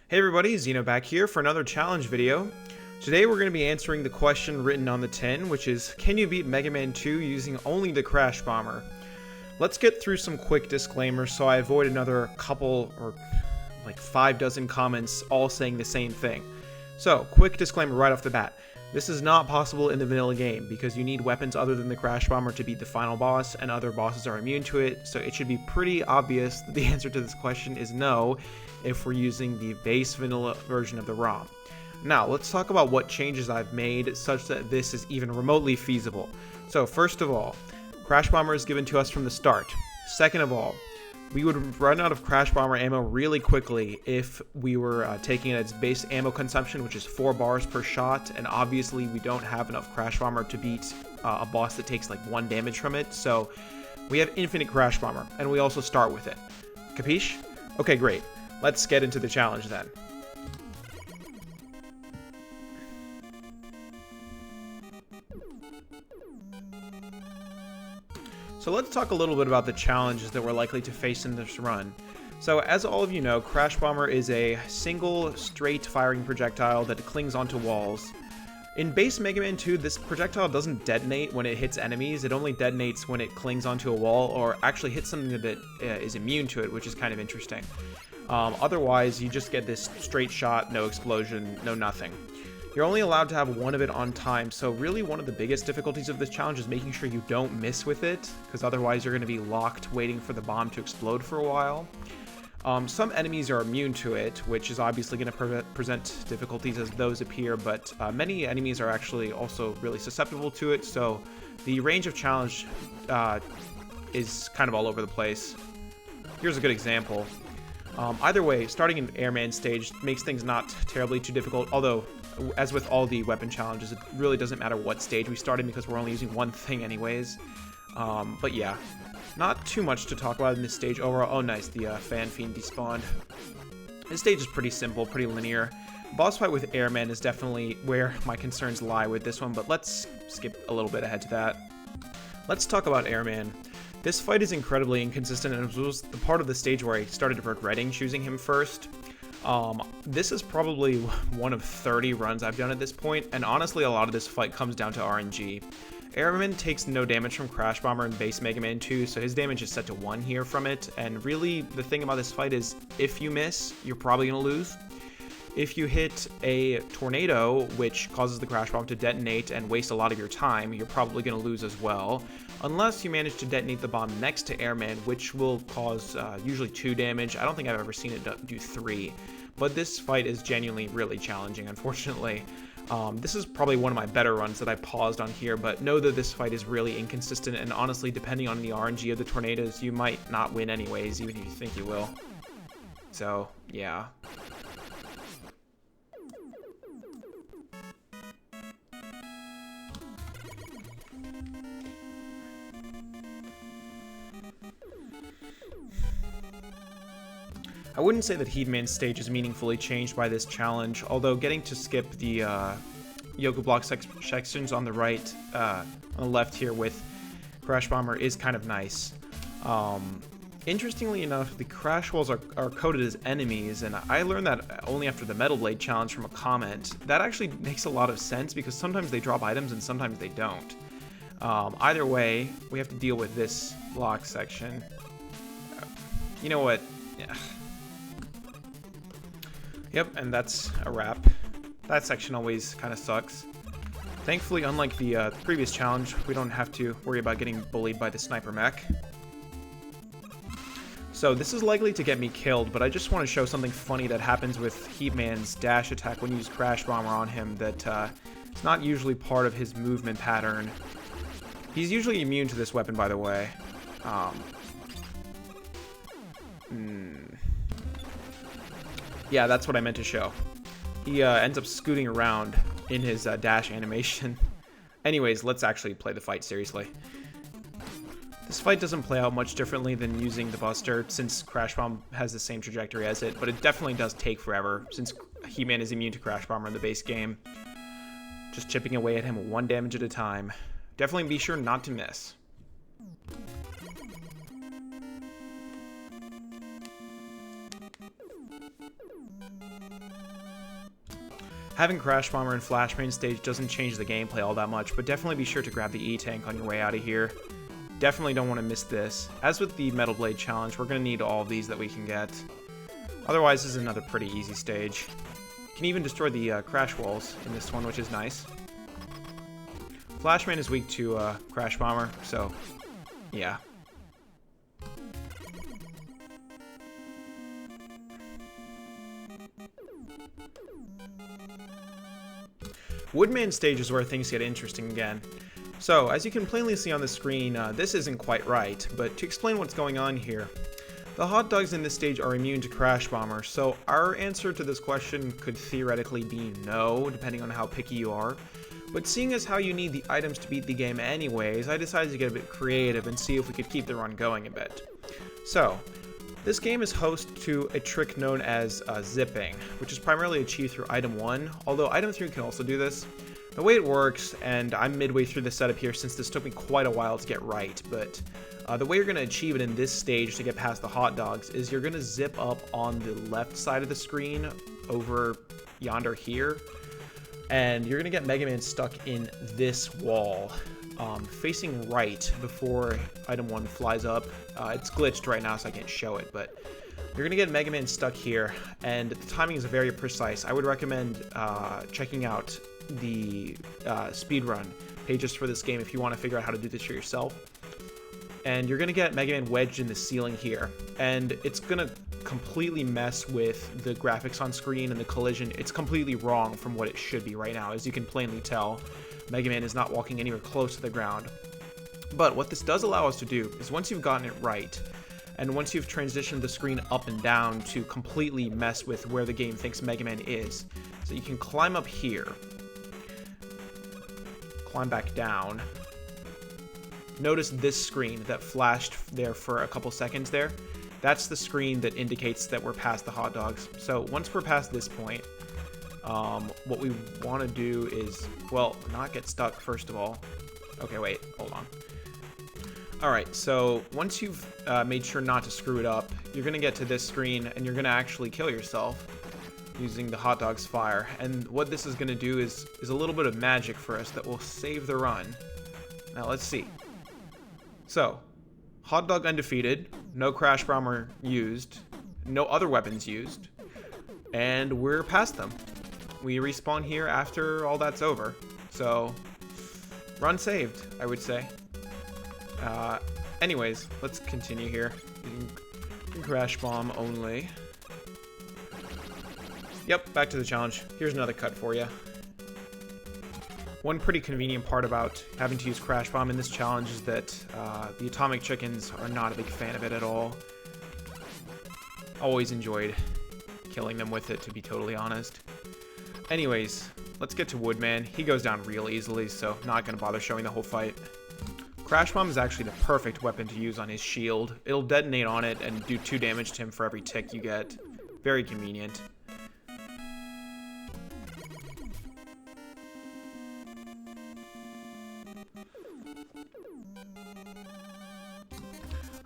Hey everybody, Zeno back here for another challenge video. Today we're going to be answering the question written on the tin, which is, can you beat Mega Man 2 using only the Crash Bomber? Let's get through some quick disclaimers so I avoid another couple or like 5 dozen comments all saying the same thing. So, quick disclaimer right off the bat. This is not possible in the vanilla game because you need weapons other than the Crash Bomber to beat the final boss, and other bosses are immune to it, so it should be pretty obvious that the answer to this question is no if we're using the base vanilla version of the ROM. Now, let's talk about what changes I've made such that this is even remotely feasible. So, first of all, Crash Bomber is given to us from the start. Second of all, we would run out of Crash Bomber ammo really quickly if we were taking it at its base ammo consumption, which is 4 bars per shot, and obviously we don't have enough Crash Bomber to beat a boss that takes like 1 damage from it, so we have infinite Crash Bomber, and we also start with it. Capiche? Okay, great. Let's get into the challenge then. So let's talk a little bit about the challenges that we're likely to face in this run. So as all of you know, Crash Bomber is a single straight firing projectile that clings onto walls. In base Mega Man 2, this projectile doesn't detonate when it hits enemies, it only detonates when it clings onto a wall or actually hits something that is immune to it, which is kind of interesting. Otherwise, you just get this straight shot, no explosion, no nothing. You're only allowed to have one of it on time, so really one of the biggest difficulties of this challenge is making sure you don't miss with it, because otherwise you're going to be locked waiting for the bomb to explode for a while. Some enemies are immune to it, which is obviously going to present difficulties as those appear, but many enemies are actually also really susceptible to it, so the range of challenge is kind of all over the place. Here's a good example. Either way, starting in Airman stage makes things not terribly too difficult, although as with all the weapon challenges, it really doesn't matter what stage we start in because we're only using one thing anyways. But yeah, not too much to talk about in this stage overall. Oh nice, the Fan Fiend despawned. This stage is pretty simple, pretty linear. Boss fight with Airman is definitely where my concerns lie with this one, but let's skip a little bit ahead to that. Let's talk about Airman. This fight is incredibly inconsistent, and it was the part of the stage where I started regretting choosing him first. This is probably one of 30 runs I've done at this point, and honestly a lot of this fight comes down to RNG. Airman takes no damage from Crash Bomber in base Mega Man 2, so his damage is set to 1 here from it, and really the thing about this fight is if you miss, you're probably going to lose. If you hit a tornado, which causes the Crash Bomb to detonate and waste a lot of your time, you're probably going to lose as well. Unless you manage to detonate the bomb next to Airman, which will cause usually 2 damage. I don't think I've ever seen it do 3. But this fight is genuinely really challenging, unfortunately. This is probably one of my better runs that I paused on here, but know that this fight is really inconsistent, and honestly, depending on the RNG of the tornadoes, you might not win anyways, even if you think you will. So, yeah. I wouldn't say that Heatman's stage is meaningfully changed by this challenge, although getting to skip the yoga block sections on the right, on the left here with Crash Bomber is kind of nice. Interestingly enough, the crash walls are coded as enemies, and I learned that only after the Metal Blade challenge from a comment. That actually makes a lot of sense because sometimes they drop items and sometimes they don't. Either way, we have to deal with this block section. You know what? Yeah. Yep, and that's a wrap. That section always kind of sucks. Thankfully, unlike the previous challenge, we don't have to worry about getting bullied by the sniper mech. So this is likely to get me killed, but I just want to show something funny that happens with Heatman's dash attack when you use Crash Bomber on him that it's not usually part of his movement pattern. He's usually immune to this weapon, by the way. Yeah, that's what I meant to show. He ends up scooting around in his dash animation. Anyways, let's actually play the fight seriously. This fight doesn't play out much differently than using the Buster, since Crash Bomb has the same trajectory as it, but it definitely does take forever, since Heatman is immune to Crash Bomber in the base game. Just chipping away at him 1 damage at a time. Definitely be sure not to miss. Having Crash Bomber and Flashman stage doesn't change the gameplay all that much, but definitely be sure to grab the E-Tank on your way out of here. Definitely don't want to miss this. As with the Metal Blade challenge, we're going to need all of these that we can get. Otherwise, this is another pretty easy stage. You can even destroy the crash walls in this one, which is nice. Flashman is weak to Crash Bomber, so yeah. Woodman stage is where things get interesting again. So, as you can plainly see on the screen, this isn't quite right, but to explain what's going on here, the hot dogs in this stage are immune to Crash Bomber, so our answer to this question could theoretically be no, depending on how picky you are. But seeing as how you need the items to beat the game anyways, I decided to get a bit creative and see if we could keep the run going a bit. So, this game is host to a trick known as zipping, which is primarily achieved through item 1, although item 3 can also do this. The way it works, and I'm midway through the setup here since this took me quite a while to get right, but the way you're going to achieve it in this stage to get past the hot dogs is you're going to zip up on the left side of the screen over yonder here, and you're going to get Mega Man stuck in this wall, facing right before item 1 flies up. It's glitched right now so I can't show it, but you're going to get Mega Man stuck here, and the timing is very precise. I would recommend checking out the speedrun pages for this game if you want to figure out how to do this for yourself. And you're going to get Mega Man wedged in the ceiling here, and it's going to completely mess with the graphics on screen and the collision. It's completely wrong from what it should be right now. As you can plainly tell, Mega Man is not walking anywhere close to the ground. But what this does allow us to do is once you've gotten it right, and once you've transitioned the screen up and down to completely mess with where the game thinks Mega Man is, so you can climb up here, climb back down. Notice this screen that flashed there for a couple seconds there. That's the screen that indicates that we're past the hot dogs. So once we're past this point, what we want to do is, well, not get stuck first of all. Okay, wait, hold on. Alright, so once you've made sure not to screw it up, you're going to get to this screen and you're going to actually kill yourself using the hot dog's fire. And what this is going to do is a little bit of magic for us that will save the run. Now let's see. So, hot dog undefeated, no Crash Bomber used, no other weapons used, and we're past them. We respawn here after all that's over. So, run saved, I would say. Anyways, let's continue here. Crash Bomb only. Yep, back to the challenge. Here's another cut for you. One pretty convenient part about having to use Crash Bomb in this challenge is that the Atomic Chickens are not a big fan of it at all. Always enjoyed killing them with it, to be totally honest. Anyways, let's get to Woodman. He goes down real easily, so not going to bother showing the whole fight. Crash Bomb is actually the perfect weapon to use on his shield. It'll detonate on it and do 2 damage to him for every tick you get. Very convenient.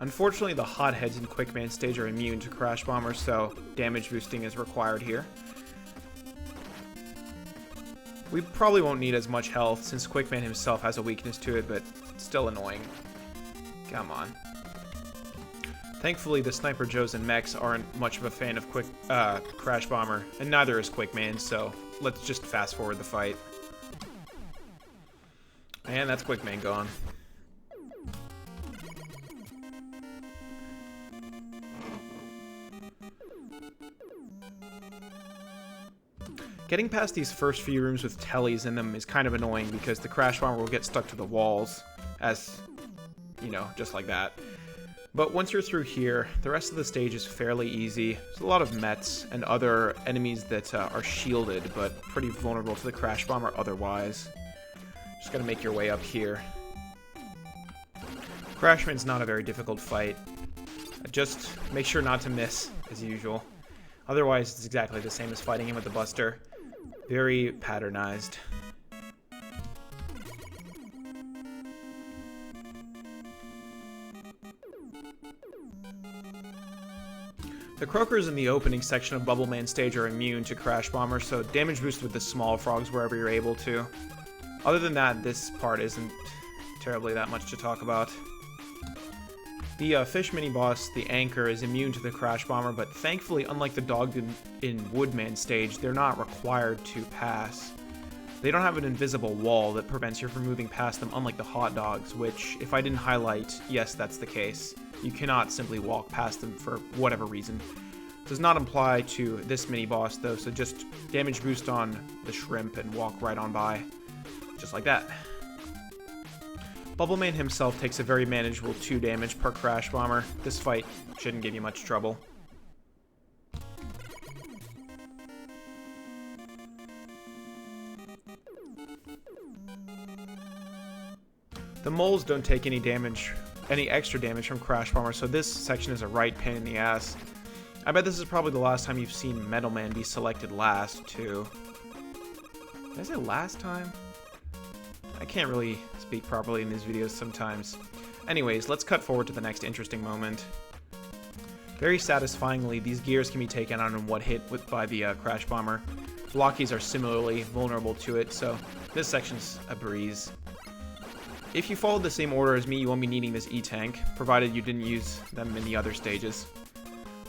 Unfortunately, the hotheads in Quickman stage are immune to Crash Bomber, so damage boosting is required here. We probably won't need as much health since Quickman himself has a weakness to it, but it's still annoying. Come on. Thankfully, the Sniper Joes and mechs aren't much of a fan of Crash Bomber, and neither is Quickman, so let's just fast forward the fight. And that's Quickman gone. Getting past these first few rooms with tellies in them is kind of annoying because the Crash Bomber will get stuck to the walls, as, you know, just like that. But once you're through here, the rest of the stage is fairly easy. There's a lot of Mets and other enemies that are shielded, but pretty vulnerable to the Crash Bomber otherwise. Just gotta make your way up here. Crashman's not a very difficult fight. Just make sure not to miss, as usual. Otherwise, it's exactly the same as fighting him with the Buster. Very patternized. The croakers in the opening section of Bubbleman stage are immune to Crash Bomber, so damage boost with the small frogs wherever you're able to. Other than that, this part isn't terribly that much to talk about. The fish mini-boss, the Anchor, is immune to the Crash Bomber, but thankfully, unlike the dog in Woodman stage, they're not required to pass. They don't have an invisible wall that prevents you from moving past them, unlike the hot dogs, which, if I didn't highlight, yes, that's the case. You cannot simply walk past them for whatever reason. Does not apply to this mini-boss, though, so just damage boost on the shrimp and walk right on by. Just like that. Bubbleman himself takes a very manageable 2 damage per Crash Bomber. This fight shouldn't give you much trouble. The moles don't take any extra damage from Crash Bomber, so this section is a right pain in the ass. I bet this is probably the last time you've seen Metalman be selected last, too. Did I say last time? I can't really speak properly in these videos sometimes. Anyways, let's cut forward to the next interesting moment. Very satisfyingly, these gears can be taken out in one hit by the Crash Bomber. Blockies are similarly vulnerable to it, so this section's a breeze. If you followed the same order as me, you won't be needing this E-Tank, provided you didn't use them in the other stages.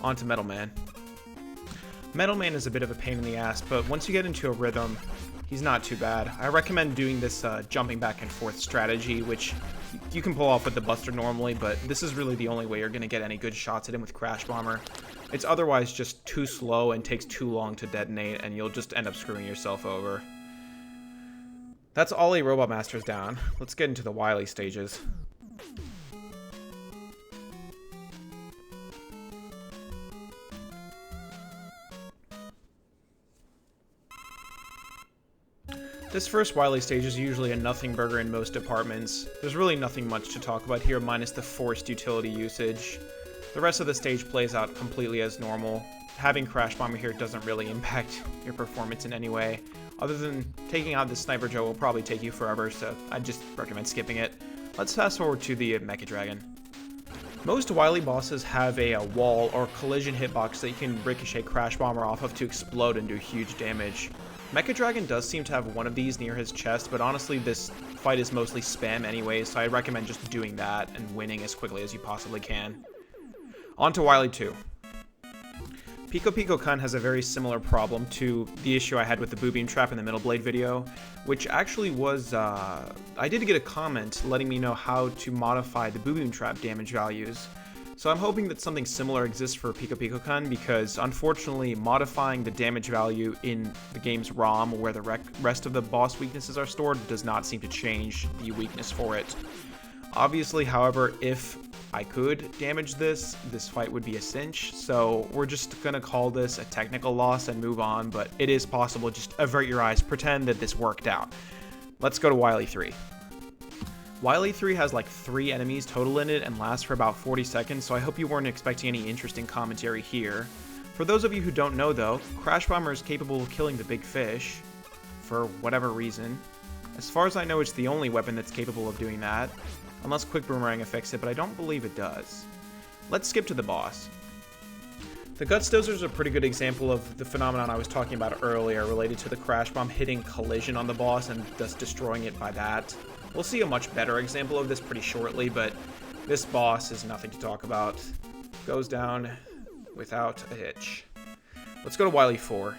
On to Metalman. Metalman is a bit of a pain in the ass, but once you get into a rhythm, he's not too bad. I recommend doing this jumping back and forth strategy, which you can pull off with the Buster normally, but this is really the only way you're going to get any good shots at him with Crash Bomber. It's otherwise just too slow and takes too long to detonate, and you'll just end up screwing yourself over. That's all 8 Robot Masters down. Let's get into the Wily stages. This first Wily stage is usually a nothing burger in most departments. There's really nothing much to talk about here minus the forced utility usage. The rest of the stage plays out completely as normal. Having Crash Bomber here doesn't really impact your performance in any way. Other than taking out the Sniper Joe will probably take you forever, so I'd just recommend skipping it. Let's fast forward to the Mecha Dragon. Most Wily bosses have a wall or collision hitbox that you can ricochet Crash Bomber off of to explode and do huge damage. Mecha Dragon does seem to have one of these near his chest, but honestly this fight is mostly spam anyway, so I recommend just doing that and winning as quickly as you possibly can. On to Wily 2. Pico Pico Kun has a very similar problem to the issue I had with the Boo Beam Trap in the Middle Blade video, which actually was, I did get a comment letting me know how to modify the Boo Beam Trap damage values. So I'm hoping that something similar exists for Pico Pico Kun, because unfortunately modifying the damage value in the game's ROM, where the rest of the boss weaknesses are stored, does not seem to change the weakness for it. Obviously, however, if I could damage this fight would be a cinch, so we're just gonna call this a technical loss and move on, but it is possible. Just avert your eyes, pretend that this worked out. Let's go to Wily 3. Wily 3 has like 3 enemies total in it and lasts for about 40 seconds, so I hope you weren't expecting any interesting commentary here. For those of you who don't know though, Crash Bomber is capable of killing the big fish, for whatever reason. As far as I know, it's the only weapon that's capable of doing that, unless Quick Boomerang affects it, but I don't believe it does. Let's skip to the boss. The Guts Dozer is a pretty good example of the phenomenon I was talking about earlier related to the Crash Bomb hitting collision on the boss and thus destroying it by that. We'll see a much better example of this pretty shortly, but this boss is nothing to talk about. Goes down without a hitch. Let's go to Wily 4.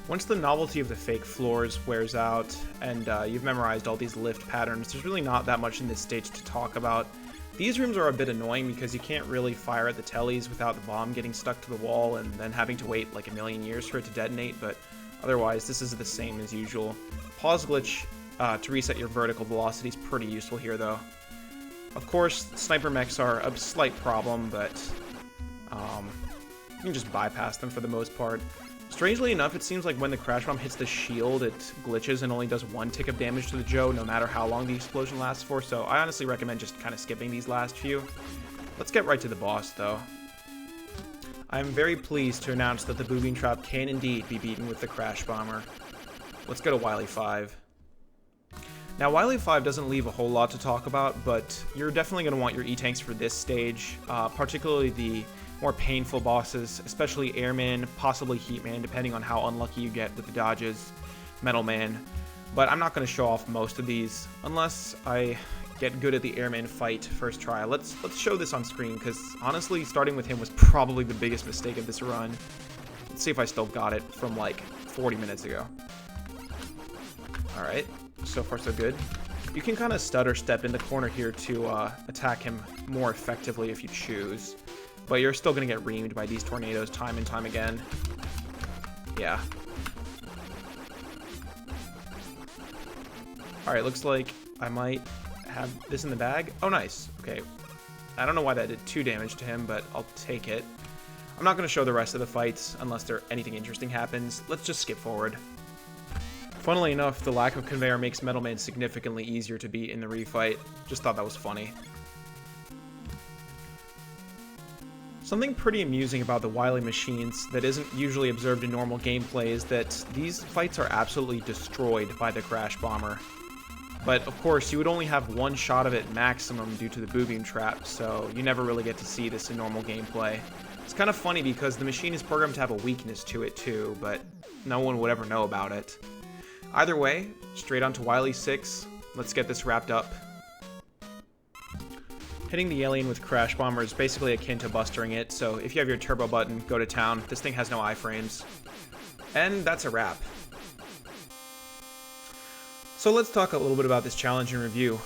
Once the novelty of the fake floors wears out and you've memorized all these lift patterns, there's really not that much in this stage to talk about. These rooms are a bit annoying because you can't really fire at the tellies without the bomb getting stuck to the wall and then having to wait like a million years for it to detonate, but otherwise this is the same as usual. Pause glitch to reset your vertical velocity is pretty useful here though. Of course, sniper mechs are a slight problem, but you can just bypass them for the most part. Strangely enough, it seems like when the Crash Bomb hits the shield, it glitches and only does 1 tick of damage to the Joe, no matter how long the explosion lasts for, so I honestly recommend just kind of skipping these last few. Let's get right to the boss, though. I am very pleased to announce that the Boo Beam Trap can indeed be beaten with the Crash Bomber. Let's go to Wily 5. Now, Wily 5 doesn't leave a whole lot to talk about, but you're definitely going to want your E-Tanks for this stage, particularly the more painful bosses, especially Airman, possibly Heatman, depending on how unlucky you get with the dodges, Metalman. But I'm not going to show off most of these unless I get good at the Airman fight first try. Let's show this on screen, because honestly, starting with him was probably the biggest mistake of this run. Let's see if I still got it from like 40 minutes ago. Alright, so far so good. You can kind of stutter step in the corner here to attack him more effectively if you choose. But you're still going to get reamed by these tornadoes time and time again. Yeah. Alright, looks like I might have this in the bag. Oh, nice. Okay. I don't know why that did 2 damage to him, but I'll take it. I'm not going to show the rest of the fights unless anything interesting happens. Let's just skip forward. Funnily enough, the lack of conveyor makes Metalman significantly easier to beat in the refight. Just thought that was funny. Something pretty amusing about the Wily machines that isn't usually observed in normal gameplay is that these fights are absolutely destroyed by the Crash Bomber. But of course, you would only have 1 shot of it maximum due to the boo beam trap, so you never really get to see this in normal gameplay. It's kind of funny because the machine is programmed to have a weakness to it too, but no one would ever know about it. Either way, straight on to Wily 6. Let's get this wrapped up. Hitting the alien with Crash Bomber is basically akin to bustering it, so if you have your turbo button, go to town. This thing has no iframes. And that's a wrap. So let's talk a little bit about this challenge in review.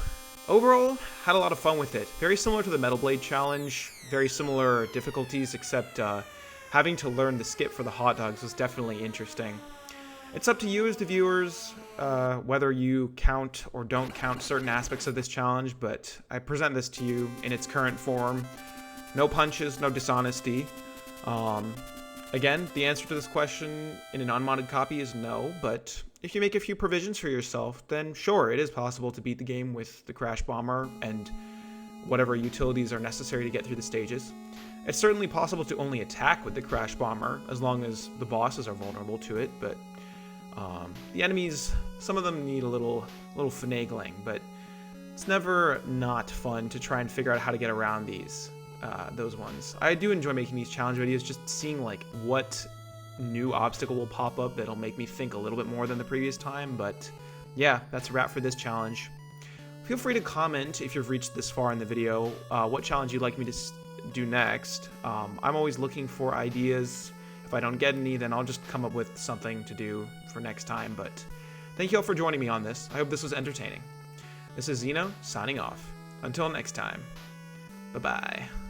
Overall, had a lot of fun with it. Very similar to the Metal Blade challenge, very similar difficulties, except having to learn the skip for the hot dogs was definitely interesting. It's up to you as the viewers whether you count or don't count certain aspects of this challenge, but I present this to you in its current form. No punches, no dishonesty. Again, the answer to this question in an unmodded copy is no, but if you make a few provisions for yourself, then sure, it is possible to beat the game with the Crash Bomber and whatever utilities are necessary to get through the stages. It's certainly possible to only attack with the Crash Bomber, as long as the bosses are vulnerable to it, but the enemies, some of them need a little finagling, but it's never not fun to try and figure out how to get around those ones. I do enjoy making these challenge videos, just seeing like what new obstacle will pop up that'll make me think a little bit more than the previous time, but yeah, that's a wrap for this challenge. Feel free to comment if you've reached this far in the video, what challenge you'd like me to do next. I'm always looking for ideas. If I don't get any, then I'll just come up with something to do for next time, but thank you all for joining me on this. I hope this was entertaining. This is Zeno, signing off. Until next time, bye-bye.